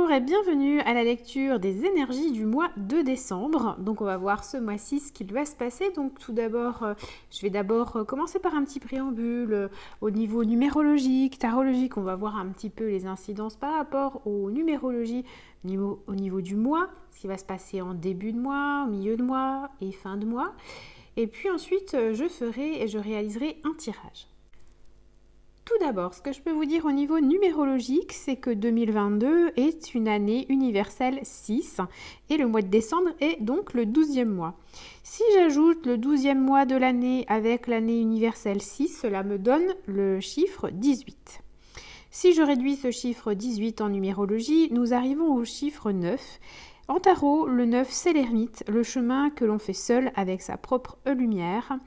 Bonjour et bienvenue à la lecture des énergies du mois de décembre. Donc on va voir ce mois-ci ce qu'il va se passer. Donc tout d'abord, je vais commencer par un petit préambule au niveau numérologique, tarologique. On va voir un petit peu les incidences par rapport aux numérologies au niveau du mois, ce qui va se passer en début de mois, au milieu de mois et fin de mois. Et puis ensuite, je réaliserai un tirage. Tout d'abord, ce que je peux vous dire au niveau numérologique, c'est que 2022 est une année universelle 6 et le mois de décembre est donc le 12e mois. Si j'ajoute le 12e mois de l'année avec l'année universelle 6, cela me donne le chiffre 18. Si je réduis ce chiffre 18 en numérologie, nous arrivons au chiffre 9. En tarot, le 9, c'est l'ermite, le chemin que l'on fait seul avec sa propre lumière,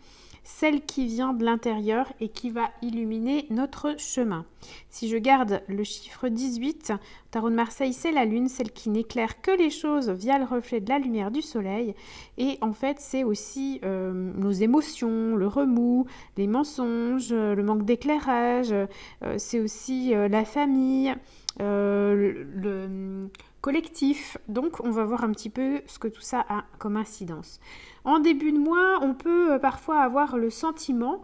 celle qui vient de l'intérieur et qui va illuminer notre chemin. Si je garde le chiffre 18, tarot de Marseille, c'est la lune, celle qui n'éclaire que les choses via le reflet de la lumière du soleil. Et en fait, c'est aussi nos émotions, le remous, les mensonges, le manque d'éclairage, c'est aussi la famille, le collectif. Donc on va voir un petit peu ce que tout ça a comme incidence. En début de mois, on peut parfois avoir le sentiment,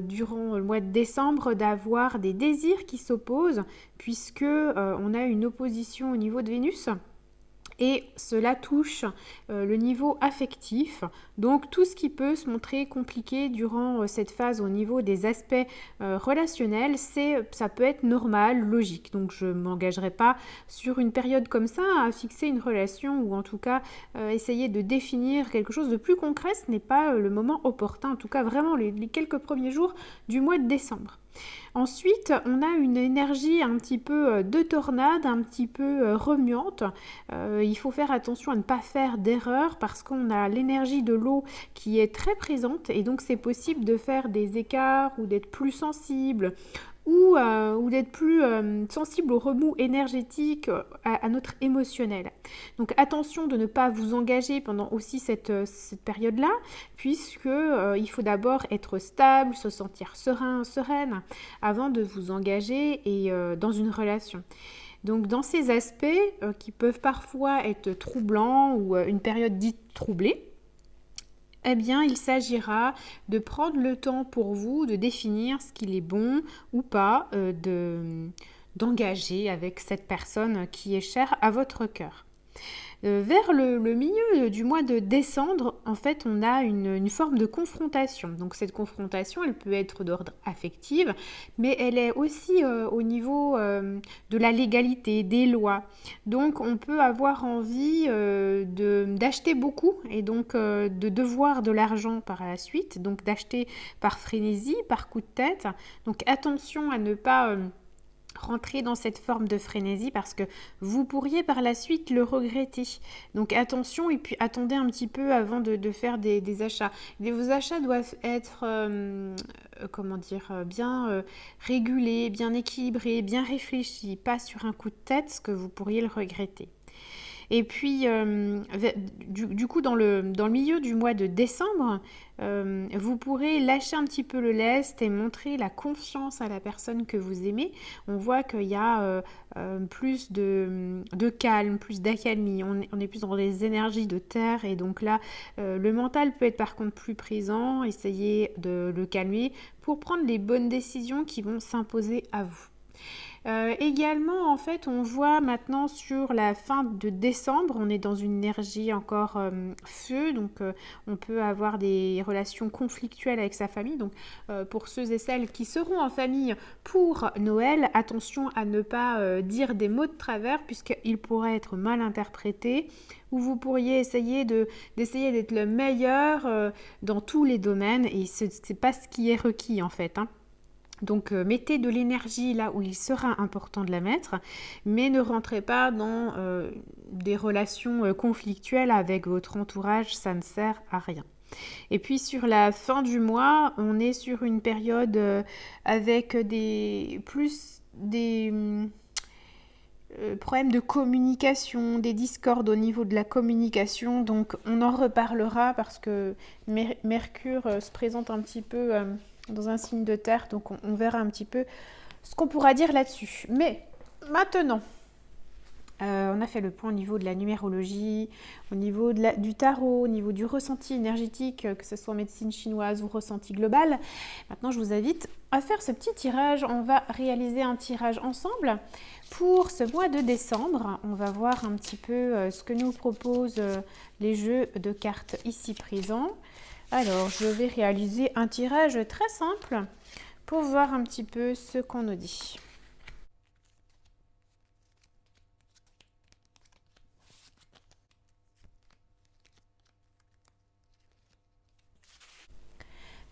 durant le mois de décembre, d'avoir des désirs qui s'opposent, puisque on a une opposition au niveau de Vénus. Et cela touche le niveau affectif, donc tout ce qui peut se montrer compliqué durant cette phase au niveau des aspects relationnels, ça peut être normal, logique. Donc je ne m'engagerai pas sur une période comme ça à fixer une relation ou en tout cas essayer de définir quelque chose de plus concret, ce n'est pas le moment opportun, en tout cas vraiment les quelques premiers jours du mois de décembre. Ensuite, on a une énergie un petit peu de tornade, un petit peu remuante. Il faut faire attention à ne pas faire d'erreur parce qu'on a l'énergie de l'eau qui est très présente et donc c'est possible de faire des écarts ou d'être plus sensible ou d'être plus sensible au remous énergétique, à notre émotionnel. Donc attention de ne pas vous engager pendant aussi cette période-là, puisque il faut d'abord être stable, se sentir serein, sereine, avant de vous engager dans une relation. Donc dans ces aspects qui peuvent parfois être troublants ou une période dite troublée, eh bien, il s'agira de prendre le temps pour vous de définir ce qu'il est bon ou pas d'engager avec cette personne qui est chère à votre cœur. Vers le milieu du mois de décembre, en fait, on a une forme de confrontation. Donc cette confrontation, elle peut être d'ordre affectif, mais elle est aussi au niveau de la légalité, des lois. Donc on peut avoir envie d'acheter beaucoup et donc de devoir de l'argent par la suite, donc d'acheter par frénésie, par coup de tête. Donc attention à ne pas rentrer dans cette forme de frénésie parce que vous pourriez par la suite le regretter. Donc attention et puis attendez un petit peu avant de faire des achats. Vos achats doivent être bien régulés, bien équilibrés, bien réfléchis, pas sur un coup de tête parce que vous pourriez le regretter. Et puis, du coup, dans le milieu du mois de décembre, vous pourrez lâcher un petit peu le lest et montrer la confiance à la personne que vous aimez. On voit qu'il y a plus de calme, plus d'accalmie. On est plus dans les énergies de terre et donc là, le mental peut être par contre plus présent. Essayez de le calmer pour prendre les bonnes décisions qui vont s'imposer à vous. Également, en fait, on voit maintenant sur la fin de décembre, on est dans une énergie encore feu, donc on peut avoir des relations conflictuelles avec sa famille. Donc, pour ceux et celles qui seront en famille pour Noël, attention à ne pas dire des mots de travers puisqu'ils pourraient être mal interprétés. Où vous pourriez essayer d'être le meilleur dans tous les domaines et ce n'est pas ce qui est requis en fait, hein. Donc mettez de l'énergie là où il sera important de la mettre, mais ne rentrez pas dans des relations conflictuelles avec votre entourage, ça ne sert à rien. Et puis sur la fin du mois, on est sur une période avec des problèmes de communication, des discordes au niveau de la communication, donc on en reparlera parce que Mercure se présente un petit peu dans un signe de terre, donc on verra un petit peu ce qu'on pourra dire là-dessus. Mais maintenant, On a fait le point au niveau de la numérologie, au niveau du tarot, au niveau du ressenti énergétique, que ce soit médecine chinoise ou ressenti global. Maintenant, je vous invite à faire ce petit tirage. On va réaliser un tirage ensemble pour ce mois de décembre. On va voir un petit peu ce que nous proposent les jeux de cartes ici présents. Alors, je vais réaliser un tirage très simple pour voir un petit peu ce qu'on nous dit.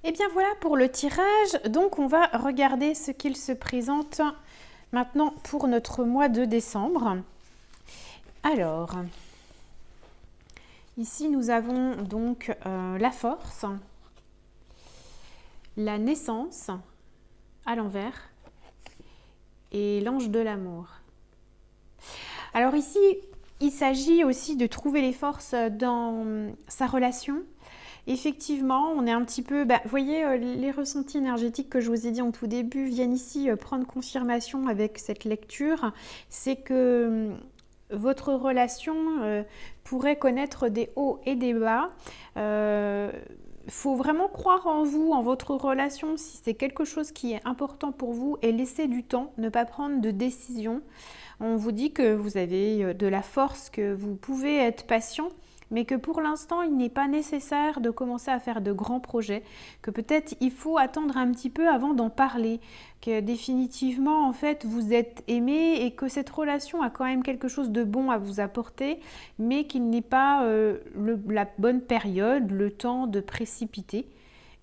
Et bien voilà pour le tirage. Donc on va regarder ce qu'il se présente maintenant pour notre mois de décembre. Alors, ici nous avons donc la force, la naissance à l'envers et l'ange de l'amour. Alors ici, il s'agit aussi de trouver les forces dans sa relation. Effectivement, on est un petit peu... vous voyez, les ressentis énergétiques que je vous ai dit en tout début viennent ici prendre confirmation avec cette lecture. C'est que votre relation pourrait connaître des hauts et des bas. Faut vraiment croire en vous, en votre relation, si c'est quelque chose qui est important pour vous, et laisser du temps, ne pas prendre de décision. On vous dit que vous avez de la force, que vous pouvez être patient, mais que pour l'instant, il n'est pas nécessaire de commencer à faire de grands projets, que peut-être il faut attendre un petit peu avant d'en parler, que définitivement, en fait, vous êtes aimé et que cette relation a quand même quelque chose de bon à vous apporter, mais qu'il n'est pas la bonne période, le temps de précipiter.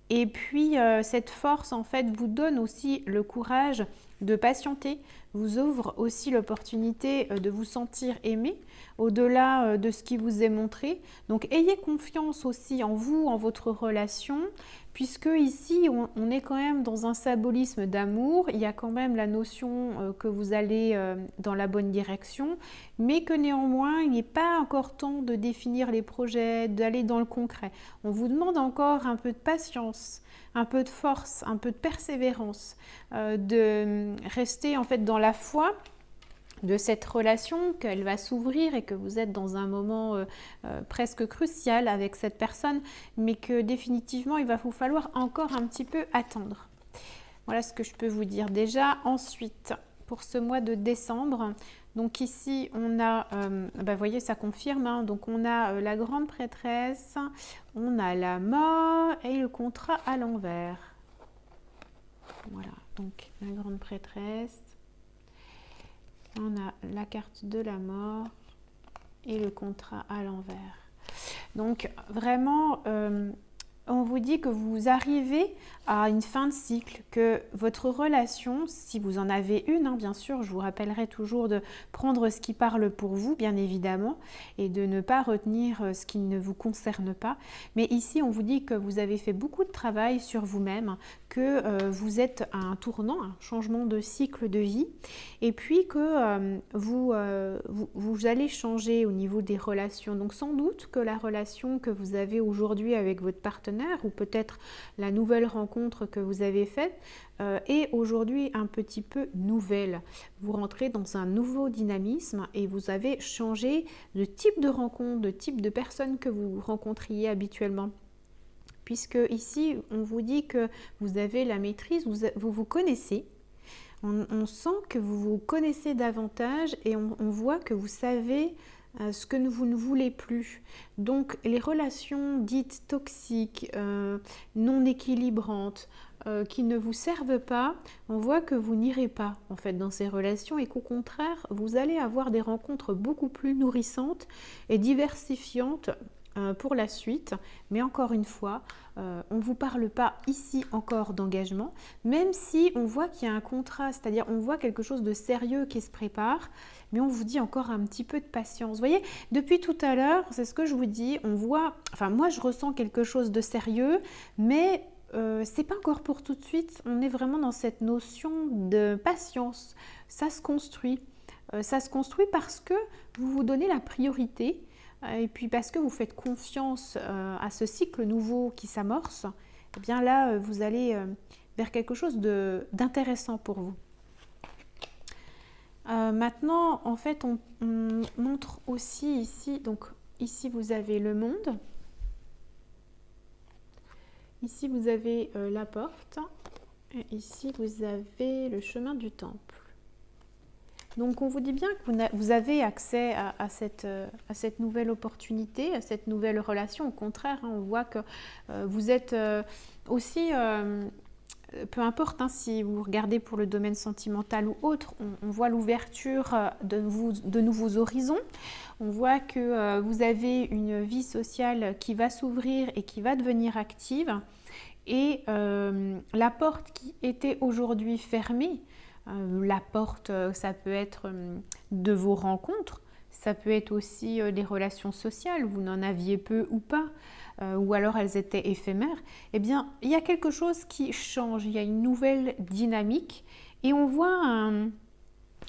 Et puis, cette force, en fait, vous donne aussi le courage de patienter, vous ouvre aussi l'opportunité de vous sentir aimé au-delà de ce qui vous est montré. Donc ayez confiance aussi en vous, en votre relation, puisque ici on est quand même dans un symbolisme d'amour. Il y a quand même la notion que vous allez dans la bonne direction, mais que néanmoins il n'est pas encore temps de définir les projets, d'aller dans le concret. On vous demande encore un peu de patience, un peu de force, un peu de persévérance, de rester en fait dans la foi de cette relation, qu'elle va s'ouvrir et que vous êtes dans un moment presque crucial avec cette personne, mais que définitivement il va vous falloir encore un petit peu attendre. Voilà ce que je peux vous dire déjà. Ensuite, pour ce mois de décembre, donc ici on a, vous voyez ça confirme, hein, donc on a la grande prêtresse, on a la mort et le contrat à l'envers. Voilà, donc la grande prêtresse, on a la carte de la mort et le contrat à l'envers. Donc vraiment, on vous dit que vous arrivez à une fin de cycle, que votre relation, si vous en avez une, hein, bien sûr, je vous rappellerai toujours de prendre ce qui parle pour vous, bien évidemment, et de ne pas retenir ce qui ne vous concerne pas. Mais ici, on vous dit que vous avez fait beaucoup de travail sur vous-même, que vous êtes à un tournant, un changement de cycle de vie, et puis que vous allez changer au niveau des relations. Donc sans doute que la relation que vous avez aujourd'hui avec votre partenaire, ou peut-être la nouvelle rencontre que vous avez faite, est aujourd'hui un petit peu nouvelle. Vous rentrez dans un nouveau dynamisme et vous avez changé de type de rencontre, de type de personne que vous rencontriez habituellement. Puisque ici, on vous dit que vous avez la maîtrise, vous vous connaissez. On sent que vous vous connaissez davantage et on voit que vous savez ce que vous ne voulez plus. Donc les relations dites toxiques, non équilibrantes, qui ne vous servent pas, on voit que vous n'irez pas en fait dans ces relations et qu'au contraire, vous allez avoir des rencontres beaucoup plus nourrissantes et diversifiantes pour la suite. Mais encore une fois, on ne vous parle pas ici encore d'engagement, même si on voit qu'il y a un contrat, c'est-à-dire on voit quelque chose de sérieux qui se prépare, mais on vous dit encore un petit peu de patience. Vous voyez, depuis tout à l'heure, c'est ce que je vous dis, on voit, enfin moi je ressens quelque chose de sérieux, mais c'est pas encore pour tout de suite. On est vraiment dans cette notion de patience. Ça se construit. Ça se construit parce que vous vous donnez la priorité et puis parce que vous faites confiance à ce cycle nouveau qui s'amorce. Eh bien là, vous allez vers quelque chose d'intéressant pour vous. Maintenant, en fait, on montre aussi ici, donc ici vous avez le monde, ici vous avez la porte, et ici vous avez le chemin du temple. Donc on vous dit bien que vous avez accès à cette nouvelle opportunité, à cette nouvelle relation. Au contraire, hein, on voit que vous êtes aussi, peu importe hein, si vous regardez pour le domaine sentimental ou autre, on voit l'ouverture de nouveaux horizons. On voit que vous avez une vie sociale qui va s'ouvrir et qui va devenir active. Et la porte qui était aujourd'hui fermée, la porte, ça peut être de vos rencontres, ça peut être aussi des relations sociales, vous n'en aviez peu ou pas, ou alors elles étaient éphémères. Eh bien, il y a quelque chose qui change, il y a une nouvelle dynamique et on voit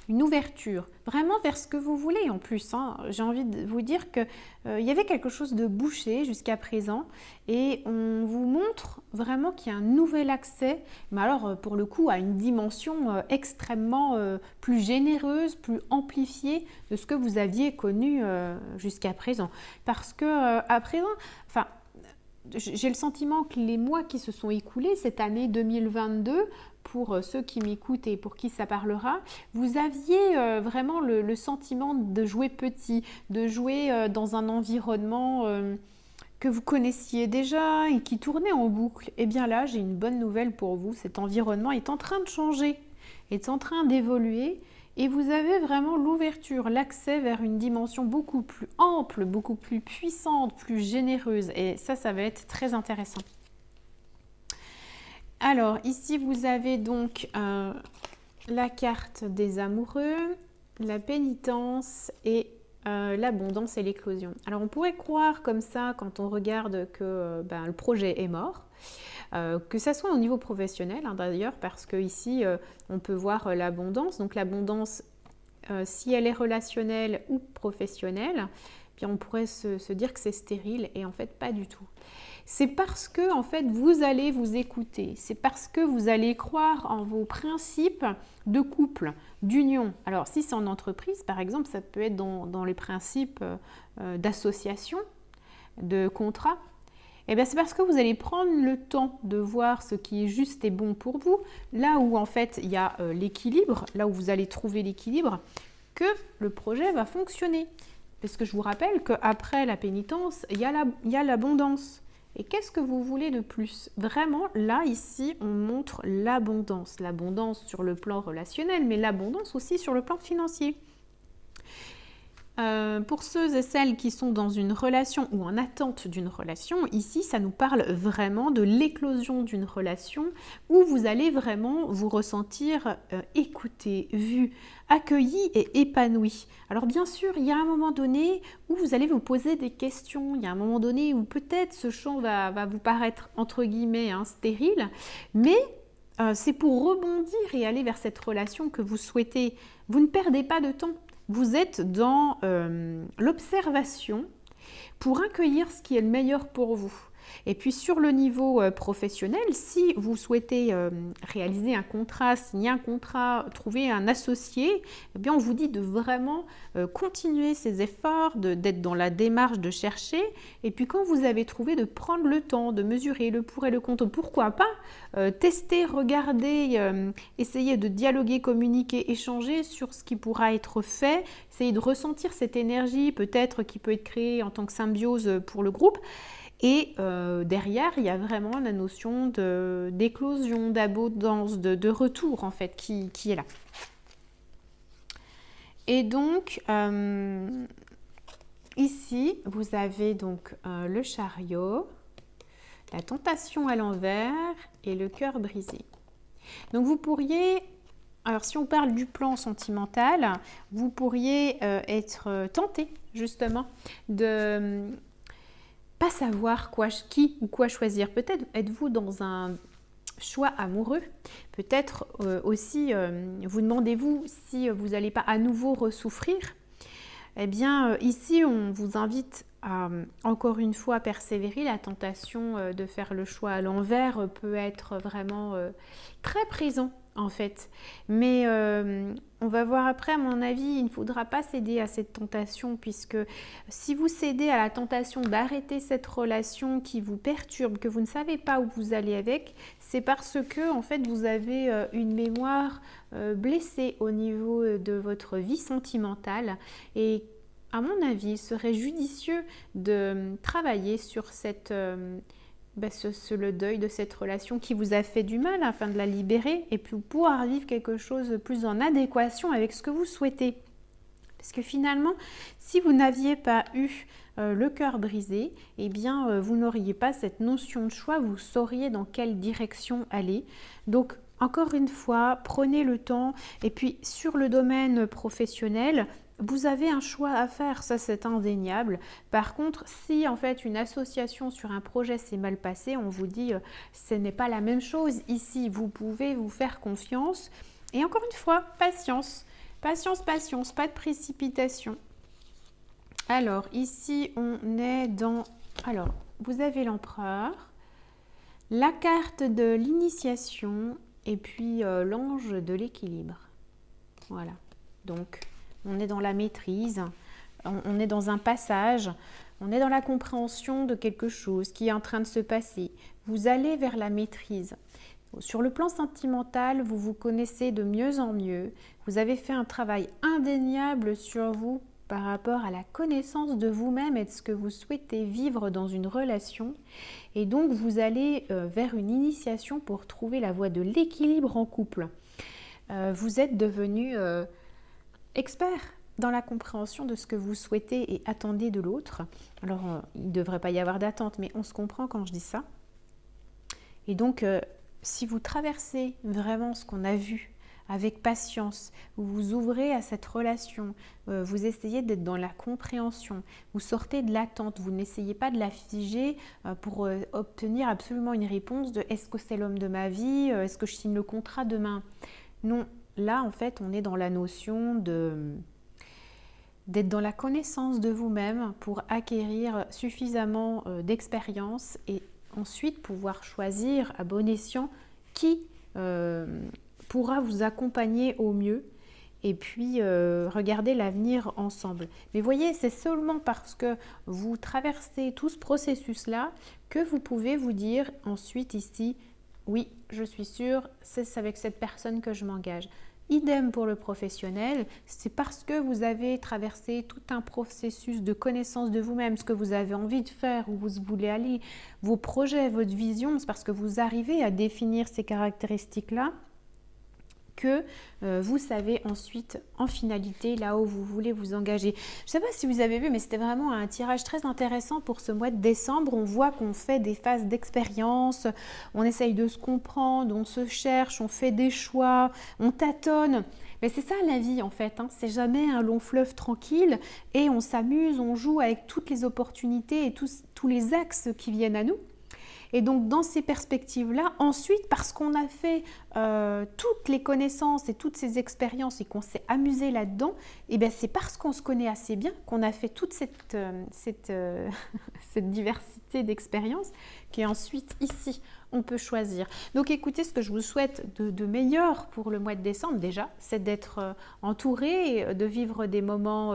une ouverture, vraiment vers ce que vous voulez en plus. Hein. J'ai envie de vous dire qu'il y avait quelque chose de bouché jusqu'à présent et on vous montre vraiment qu'il y a un nouvel accès, mais alors pour le coup à une dimension extrêmement plus généreuse, plus amplifiée de ce que vous aviez connu jusqu'à présent. Parce que à présent, enfin, j'ai le sentiment que les mois qui se sont écoulés, cette année 2022, pour ceux qui m'écoutent et pour qui ça parlera, vous aviez vraiment le sentiment de jouer petit, de jouer dans un environnement que vous connaissiez déjà et qui tournait en boucle. Et bien là, j'ai une bonne nouvelle pour vous, cet environnement est en train de changer, est en train d'évoluer et vous avez vraiment l'ouverture, l'accès vers une dimension beaucoup plus ample, beaucoup plus puissante, plus généreuse. Et ça va être très intéressant. Alors, ici, vous avez donc la carte des amoureux, la pénitence et l'abondance et l'éclosion. Alors, on pourrait croire comme ça, quand on regarde que le projet est mort, que ça soit au niveau professionnel, hein, d'ailleurs, parce que ici, on peut voir l'abondance. Donc, l'abondance, si elle est relationnelle ou professionnelle, bien, on pourrait se dire que c'est stérile et en fait, pas du tout. C'est parce que en fait vous allez vous écouter, c'est parce que vous allez croire en vos principes de couple, d'union. Alors si c'est en entreprise par exemple, ça peut être dans les principes d'association, de contrat. Et bien c'est parce que vous allez prendre le temps de voir ce qui est juste et bon pour vous, là où en fait il y a l'équilibre, là où vous allez trouver l'équilibre, que le projet va fonctionner. Parce que je vous rappelle qu'après la pénitence, il y a l'abondance. Et qu'est-ce que vous voulez de plus? Vraiment, là, ici, on montre l'abondance. L'abondance sur le plan relationnel, mais l'abondance aussi sur le plan financier. Pour ceux et celles qui sont dans une relation ou en attente d'une relation, ici, ça nous parle vraiment de l'éclosion d'une relation où vous allez vraiment vous ressentir écouté, vu, accueilli et épanoui. Alors bien sûr, il y a un moment donné où vous allez vous poser des questions, il y a un moment donné où peut-être ce champ va vous paraître entre guillemets stérile, mais c'est pour rebondir et aller vers cette relation que vous souhaitez. Vous ne perdez pas de temps. Vous êtes dans l'observation pour accueillir ce qui est le meilleur pour vous. Et puis sur le niveau professionnel, si vous souhaitez réaliser un contrat, signer un contrat, trouver un associé, eh bien on vous dit de vraiment continuer ces efforts, d'être dans la démarche de chercher. Et puis quand vous avez trouvé, de prendre le temps, de mesurer le pour et le contre. Pourquoi pas tester, regarder, essayer de dialoguer, communiquer, échanger sur ce qui pourra être fait, essayer de ressentir cette énergie peut-être qui peut être créée en tant que symbiose pour le groupe. Et derrière, il y a vraiment la notion d'éclosion, d'abondance, de retour en fait qui est là. Et donc, ici, vous avez donc le chariot, la tentation à l'envers et le cœur brisé. Donc vous pourriez, alors si on parle du plan sentimental, vous pourriez être tenté justement de pas savoir qui ou quoi choisir. Peut-être êtes-vous dans un choix amoureux. Peut-être aussi vous demandez-vous si vous n'allez pas à nouveau ressouffrir. Eh bien ici on vous invite à encore une fois persévérer. La tentation de faire le choix à l'envers peut être vraiment très présent en fait. Mais on va voir après, à mon avis, il ne faudra pas céder à cette tentation, puisque si vous cédez à la tentation d'arrêter cette relation qui vous perturbe, que vous ne savez pas où vous allez avec, c'est parce que en fait vous avez une mémoire blessée au niveau de votre vie sentimentale, et à mon avis, il serait judicieux de travailler sur le deuil de cette relation qui vous a fait du mal afin de la libérer et puis pouvoir vivre quelque chose de plus en adéquation avec ce que vous souhaitez. Parce que finalement, si vous n'aviez pas eu le cœur brisé, eh bien, vous n'auriez pas cette notion de choix, vous sauriez dans quelle direction aller. Donc, encore une fois, prenez le temps. Et puis, sur le domaine professionnel, vous avez un choix à faire, ça c'est indéniable. Par contre, si en fait une association sur un projet s'est mal passée, on vous dit ce n'est pas la même chose. Ici, vous pouvez vous faire confiance. Et encore une fois, patience. Patience, patience, pas de précipitation. Alors, ici, on est dans... Alors, vous avez l'empereur, la carte de l'initiation et puis l'ange de l'équilibre. Voilà. Donc, on est dans la maîtrise, on est dans un passage, on est dans la compréhension de quelque chose qui est en train de se passer. Vous allez vers la maîtrise. Sur le plan sentimental, vous vous connaissez de mieux en mieux. Vous avez fait un travail indéniable sur vous par rapport à la connaissance de vous-même et de ce que vous souhaitez vivre dans une relation. Et donc, vous allez vers une initiation pour trouver la voie de l'équilibre en couple. Vous êtes devenu expert dans la compréhension de ce que vous souhaitez et attendez de l'autre. Alors, il ne devrait pas y avoir d'attente, mais on se comprend quand je dis ça. Et donc, si vous traversez vraiment ce qu'on a vu avec patience, vous vous ouvrez à cette relation, vous essayez d'être dans la compréhension, vous sortez de l'attente, vous n'essayez pas de la figer pour obtenir absolument une réponse de est-ce que c'est l'homme de ma vie, est-ce que je signe le contrat demain? Non, là en fait on est dans la notion d'être dans la connaissance de vous-même pour acquérir suffisamment d'expérience et ensuite pouvoir choisir à bon escient qui pourra vous accompagner au mieux et puis regarder l'avenir ensemble. Mais voyez, c'est seulement parce que vous traversez tout ce processus-là que vous pouvez vous dire ensuite ici, oui, je suis sûre, c'est avec cette personne que je m'engage. Idem pour le professionnel, c'est parce que vous avez traversé tout un processus de connaissance de vous-même, ce que vous avez envie de faire, où vous voulez aller, vos projets, votre vision, c'est parce que vous arrivez à définir ces caractéristiques-là que vous savez ensuite en finalité là où vous voulez vous engager. Je ne sais pas si vous avez vu, mais c'était vraiment un tirage très intéressant pour ce mois de décembre. On voit qu'on fait des phases d'expérience, on essaye de se comprendre, on se cherche, on fait des choix, on tâtonne. Mais c'est ça la vie en fait, hein. C'est jamais un long fleuve tranquille et on s'amuse, on joue avec toutes les opportunités et tous les axes qui viennent à nous. Et donc dans ces perspectives-là, ensuite, parce qu'on a fait toutes les connaissances et toutes ces expériences et qu'on s'est amusé là-dedans, et bien c'est parce qu'on se connaît assez bien qu'on a fait toute cette diversité d'expériences qu'ensuite ici on peut choisir. Donc écoutez, ce que je vous souhaite de meilleur pour le mois de décembre déjà, c'est d'être entouré, de vivre des moments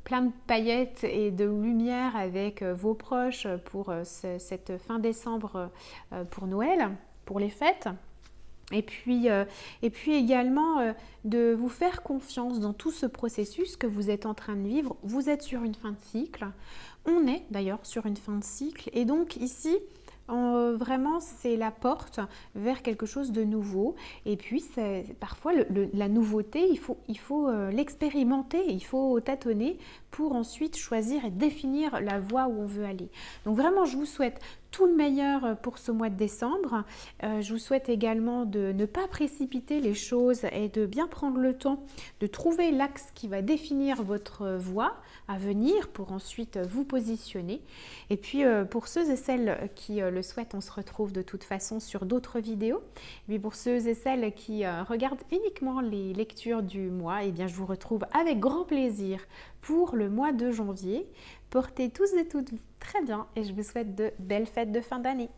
plein de paillettes et de lumière avec vos proches pour cette fin décembre pour Noël, pour les fêtes. Et puis également de vous faire confiance dans tout ce processus que vous êtes en train de vivre. Vous êtes sur une fin de cycle. On est d'ailleurs sur une fin de cycle. Et donc ici, vraiment, c'est la porte vers quelque chose de nouveau. Et puis, parfois, la nouveauté, il faut l'expérimenter, il faut tâtonner pour ensuite choisir et définir la voie où on veut aller. Donc vraiment, je vous souhaite tout le meilleur pour ce mois de décembre. Je vous souhaite également de ne pas précipiter les choses et de bien prendre le temps de trouver l'axe qui va définir votre voie à venir pour ensuite vous positionner. Et puis pour ceux et celles qui le souhaitent, on se retrouve de toute façon sur d'autres vidéos. Et puis pour ceux et celles qui regardent uniquement les lectures du mois, eh bien je vous retrouve avec grand plaisir pour le mois de janvier. Portez tous et toutes très bien et je vous souhaite de belles fêtes de fin d'année.